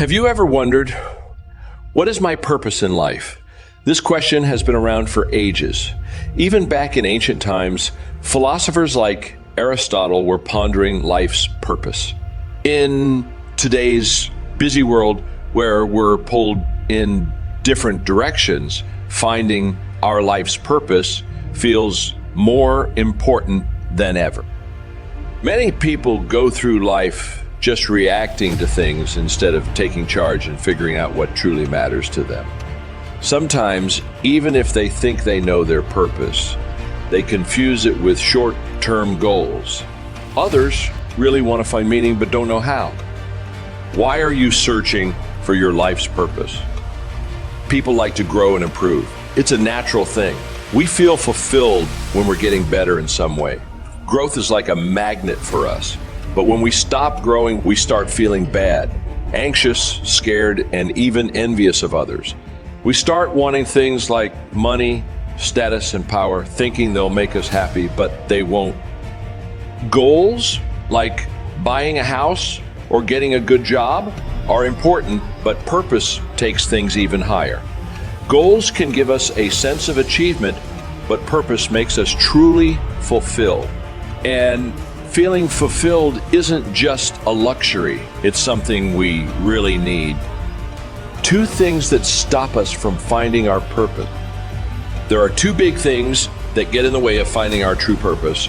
Have you ever wondered, what is my purpose in life? This question has been around for ages. Even back in ancient times, philosophers like Aristotle were pondering life's purpose. In today's busy world where we're pulled in different directions, finding our life's purpose feels more important than ever. Many people go through life just reacting to things instead of taking charge and figuring out what truly matters to them. Sometimes, even if they think they know their purpose, they confuse it with short-term goals. Others really want to find meaning but don't know how. Why are you searching for your life's purpose? People like to grow and improve. It's a natural thing. We feel fulfilled when we're getting better in some way. Growth is like a magnet for us. But when we stop growing, we start feeling bad, anxious, scared, and even envious of others. We start wanting things like money, status, and power, thinking they'll make us happy, but they won't. Goals, like buying a house or getting a good job, are important, but purpose takes things even higher. Goals can give us a sense of achievement, but purpose makes us truly fulfilled. And feeling fulfilled isn't just a luxury, it's something we really need. Two things that stop us from finding our purpose. There are two big things that get in the way of finding our true purpose.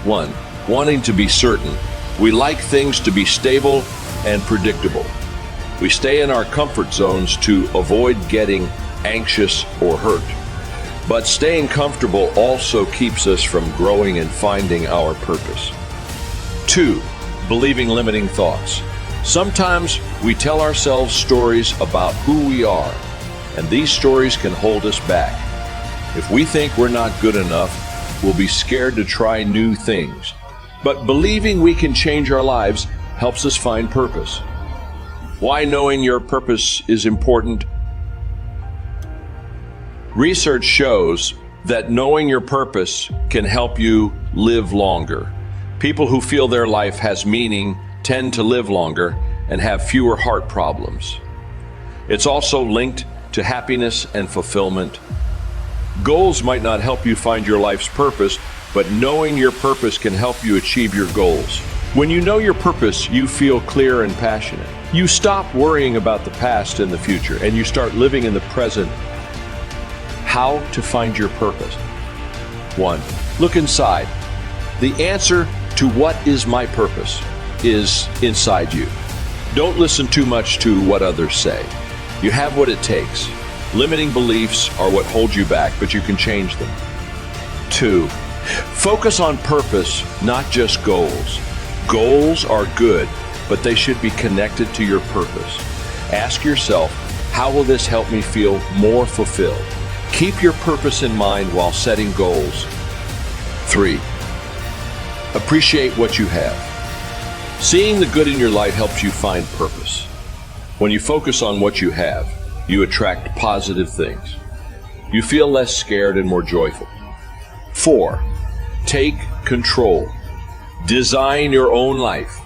One, wanting to be certain. We like things to be stable and predictable. We stay in our comfort zones to avoid getting anxious or hurt. But staying comfortable also keeps us from growing and finding our purpose. Two, believing limiting thoughts. Sometimes we tell ourselves stories about who we are, and these stories can hold us back. If we think we're not good enough, we'll be scared to try new things. But believing we can change our lives helps us find purpose. Why knowing your purpose is important? Research shows that knowing your purpose can help you live longer. People who feel their life has meaning tend to live longer and have fewer heart problems. It's also linked to happiness and fulfillment. Goals might not help you find your life's purpose, but knowing your purpose can help you achieve your goals. When you know your purpose, you feel clear and passionate. You stop worrying about the past and the future, and you start living in the present. How to find your purpose? 1. Look inside. The answer to what is my purpose is inside you. Don't listen too much to what others say. You have what it takes. Limiting beliefs are what hold you back, but you can change them. 2. Focus on purpose, not just goals. Goals are good, but they should be connected to your purpose. Ask yourself, how will this help me feel more fulfilled? Keep your purpose in mind while setting goals. 3. Appreciate what you have. Seeing the good in your life helps you find purpose. When you focus on what you have, you attract positive things. You feel less scared and more joyful. 4. Take control. Design your own life.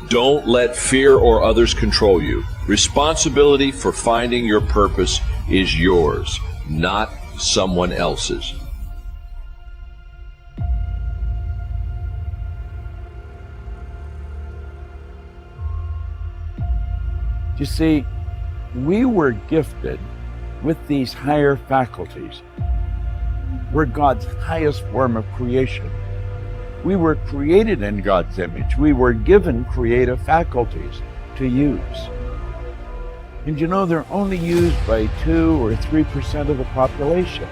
Don't let fear or others control you. Responsibility for finding your purpose is yours, not someone else's. You see, we were gifted with these higher faculties. We're God's highest form of creation. We were created in God's image. We were given creative faculties to use. And you know, they're only used by 2 or 3% of the population.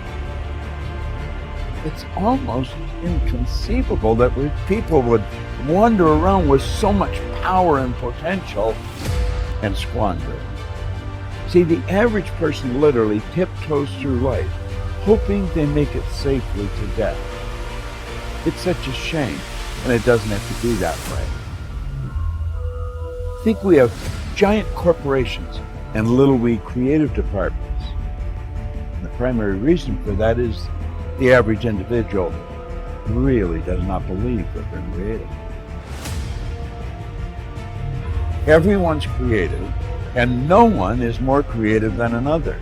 It's almost inconceivable that people would wander around with so much power and potential and squander it. See, the average person literally tiptoes through life, hoping they make it safely to death. It's such a shame, and it doesn't have to be that way. I think we have giant corporations and little wee creative departments. And the primary reason for that is the average individual really does not believe that they're creative. Everyone's creative, And no one is more creative than another.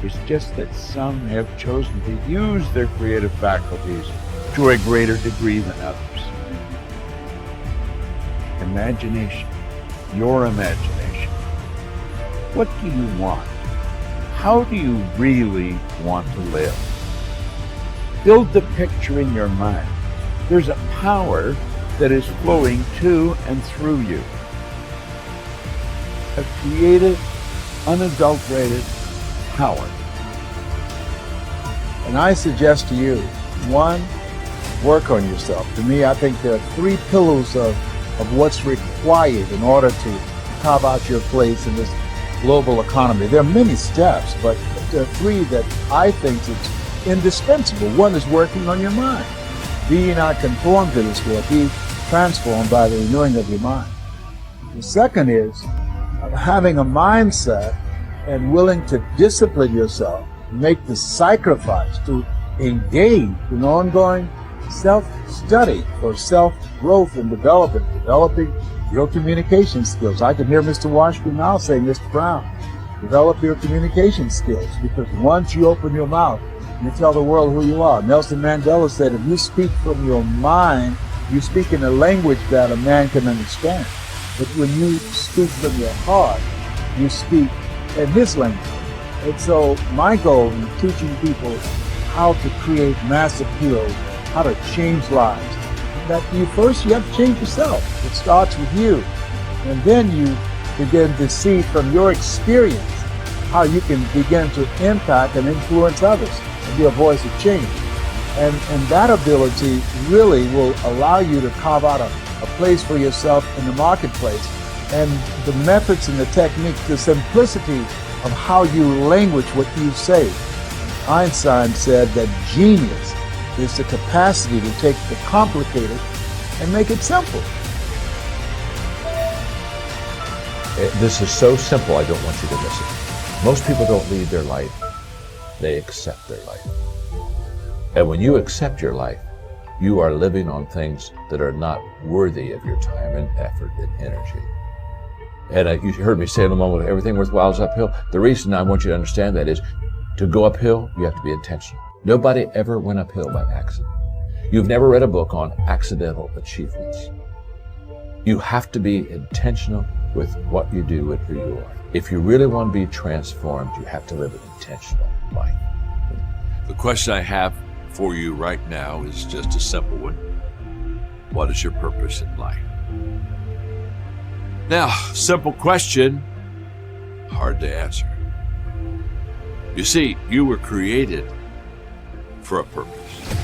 It's just that some have chosen to use their creative faculties to a greater degree than others. Imagination, your imagination. What do you want? How do you really want to live? Build the picture in your mind. There's a power that is flowing to and through you. A creative, unadulterated power. And I suggest to you, one, work on yourself. To me, I think there are three pillars of what's required in order to carve out your place in this global economy. There are many steps, but there are three that I think is indispensable. One is working on your mind. Be ye not conformed to this world, be transformed by the renewing of your mind. The second is having a mindset and willing to discipline yourself, make the sacrifice to engage in ongoing self-study for self-growth and developing your communication skills. I can hear Mr. Washington now say, Mr. Brown, develop your communication skills, because once you open your mouth, you tell the world who you are. Nelson Mandela said, if you speak from your mind, you speak in a language that a man can understand. But when you speak from your heart, you speak in his language. And so my goal in teaching people how to create mass appeal, how to change lives, that you have to change yourself. It starts with you. And then you begin to see from your experience how you can begin to impact and influence others and be a voice of change. And that ability really will allow you to carve out a place for yourself in the marketplace. And the methods and the techniques, the simplicity of how you language what you say. Einstein said that genius is the capacity to take the complicated and make it simple. This is so simple, I don't want you to miss it. Most people don't lead their life, they accept their life. And when you accept your life, you are living on things that are not worthy of your time and effort and energy. And you heard me say in a moment, everything worthwhile is uphill. The reason I want you to understand that is to go uphill, you have to be intentional. Nobody ever went uphill by accident. You've never read a book on accidental achievements. You have to be intentional with what you do and who you are. If you really want to be transformed, you have to live an intentional life. The question I have for you right now is just a simple one. What is your purpose in life? Now, simple question, hard to answer. You see, you were created for a purpose.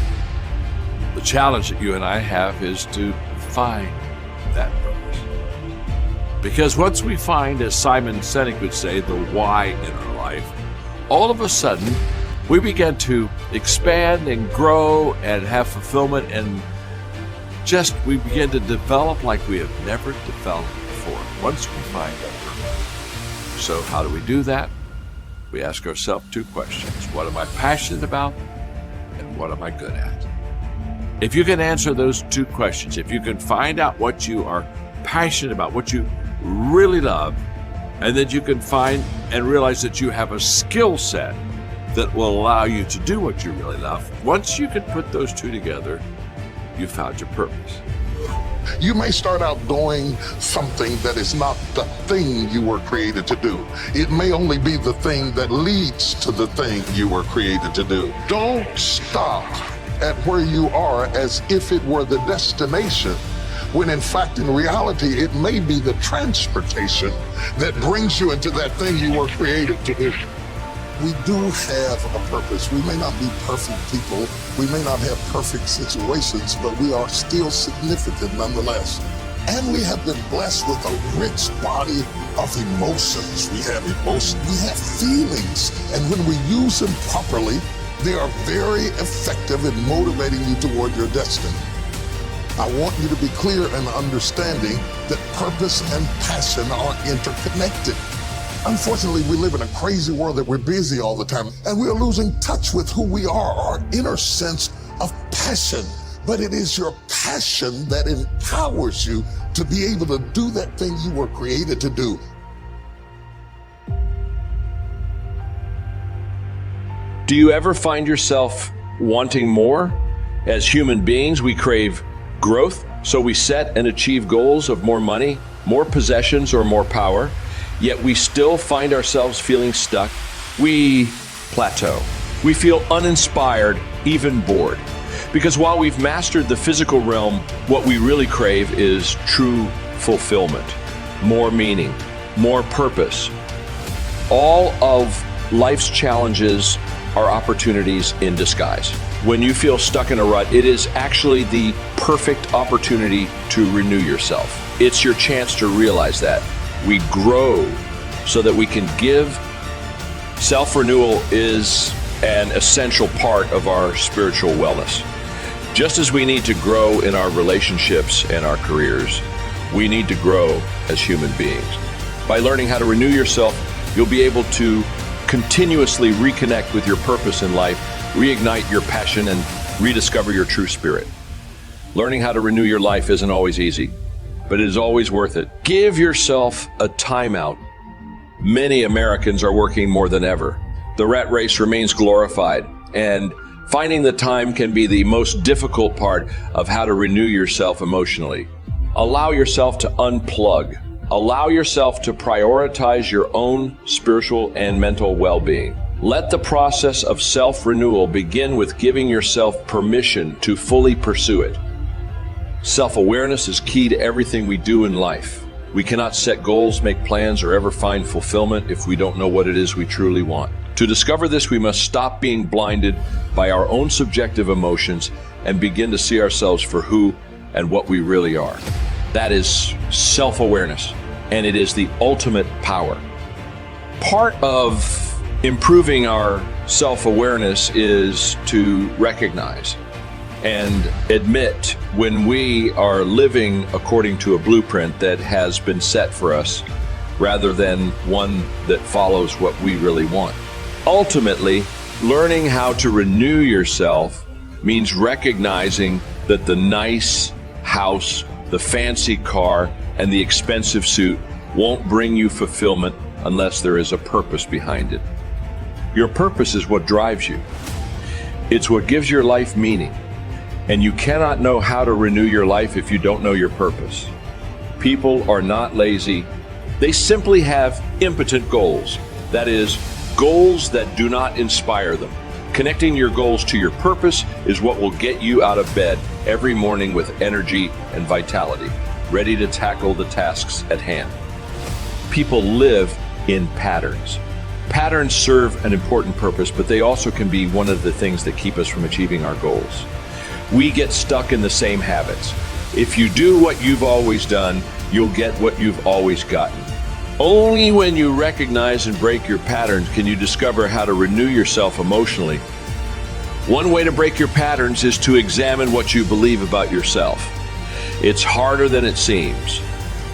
The challenge that you and I have is to find that purpose. Because once we find, as Simon Sinek would say, the why in our life, all of a sudden, we begin to expand and grow and have fulfillment, and we begin to develop like we have never developed before once we find that purpose. So how do we do that? We ask ourselves two questions. What am I passionate about? And what am I good at? If you can answer those two questions, if you can find out what you are passionate about, what you really love, and then you can find and realize that you have a skill set that will allow you to do what you really love. Once you can put those two together, you found your purpose. You may start out doing something that is not the thing you were created to do. It may only be the thing that leads to the thing you were created to do. Don't stop at where you are as if it were the destination, when in fact, in reality, it may be the transportation that brings you into that thing you were created to do. We do have a purpose. We may not be perfect people. We may not have perfect situations, but we are still significant nonetheless. And we have been blessed with a rich body of emotions. We have emotions, we have feelings. And when we use them properly, they are very effective in motivating you toward your destiny. I want you to be clear in understanding that purpose and passion are interconnected. Unfortunately, we live in a crazy world that we're busy all the time, and we are losing touch with who we are, our inner sense of passion. But it is your passion that empowers you to be able to do that thing you were created to do. Do you ever find yourself wanting more? As human beings, we crave growth, so we set and achieve goals of more money, more possessions, or more power, yet we still find ourselves feeling stuck. We plateau. We feel uninspired, even bored. Because while we've mastered the physical realm, what we really crave is true fulfillment, more meaning, more purpose. All of life's challenges are opportunities in disguise. When you feel stuck in a rut, it is actually the perfect opportunity to renew yourself. It's your chance to realize that. We grow so that we can give. Self-renewal is an essential part of our spiritual wellness. Just as we need to grow in our relationships and our careers, we need to grow as human beings. By learning how to renew yourself, you'll be able to continuously reconnect with your purpose in life, reignite your passion, and rediscover your true spirit. Learning how to renew your life isn't always easy, but it is always worth it. Give yourself a timeout. Many Americans are working more than ever. The rat race remains glorified, and finding the time can be the most difficult part of how to renew yourself emotionally. Allow yourself to unplug. Allow yourself to prioritize your own spiritual and mental well-being. Let the process of self-renewal begin with giving yourself permission to fully pursue it. Self-awareness is key to everything we do in life. We cannot set goals, make plans, or ever find fulfillment if we don't know what it is we truly want. To discover this, we must stop being blinded by our own subjective emotions and begin to see ourselves for who and what we really are. That is self-awareness, and it is the ultimate power. Part of improving our self-awareness is to recognize and admit when we are living according to a blueprint that has been set for us, rather than one that follows what we really want. Ultimately, learning how to renew yourself means recognizing that the nice house, the fancy car, and the expensive suit won't bring you fulfillment unless there is a purpose behind it. Your purpose is what drives you. It's what gives your life meaning. And you cannot know how to renew your life if you don't know your purpose. People are not lazy. They simply have impotent goals. That is, goals that do not inspire them. Connecting your goals to your purpose is what will get you out of bed every morning with energy and vitality, ready to tackle the tasks at hand. People live in patterns. Patterns serve an important purpose, but they also can be one of the things that keep us from achieving our goals. We get stuck in the same habits. If you do what you've always done, you'll get what you've always gotten. Only when you recognize and break your patterns can you discover how to renew yourself emotionally. One way to break your patterns is to examine what you believe about yourself. It's harder than it seems.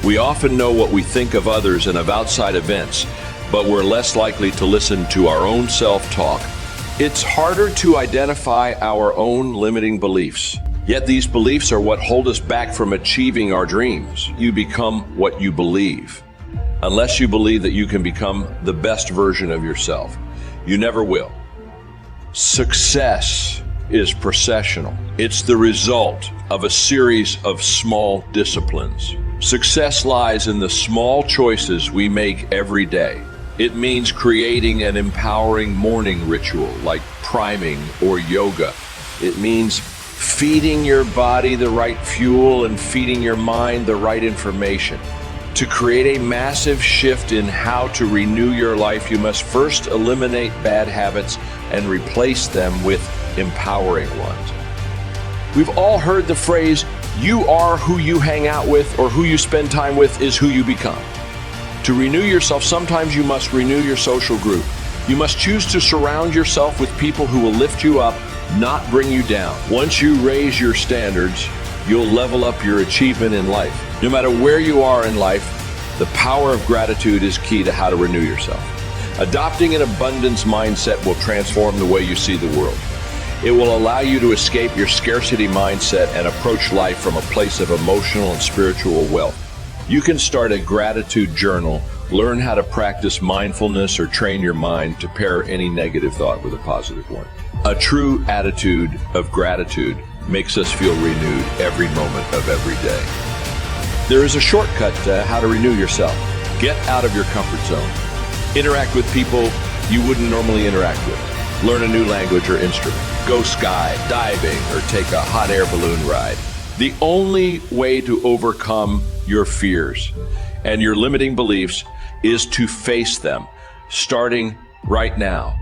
We often know what we think of others and of outside events, but we're less likely to listen to our own self-talk. It's harder to identify our own limiting beliefs. Yet these beliefs are what hold us back from achieving our dreams. You become what you believe. Unless you believe that you can become the best version of yourself, you never will. Success is processional. It's the result of a series of small disciplines. Success lies in the small choices we make every day. It means creating an empowering morning ritual like priming or yoga. It means feeding your body the right fuel and feeding your mind the right information. To create a massive shift in how to renew your life, you must first eliminate bad habits and replace them with empowering ones. We've all heard the phrase, you are who you hang out with, or who you spend time with is who you become. To renew yourself, sometimes you must renew your social group. You must choose to surround yourself with people who will lift you up, not bring you down. Once you raise your standards, you'll level up your achievement in life. No matter where you are in life, the power of gratitude is key to how to renew yourself. Adopting an abundance mindset will transform the way you see the world. It will allow you to escape your scarcity mindset and approach life from a place of emotional and spiritual wealth. You can start a gratitude journal Learn how to practice mindfulness or train your mind to pair any negative thought with a positive one. A true attitude of gratitude makes us feel renewed every moment of every day. There is a shortcut to how to renew yourself. Get out of your comfort zone. Interact with people you wouldn't normally interact with. Learn a new language or instrument. Go sky diving or take a hot air balloon ride. The only way to overcome your fears and your limiting beliefs is to face them, starting right now.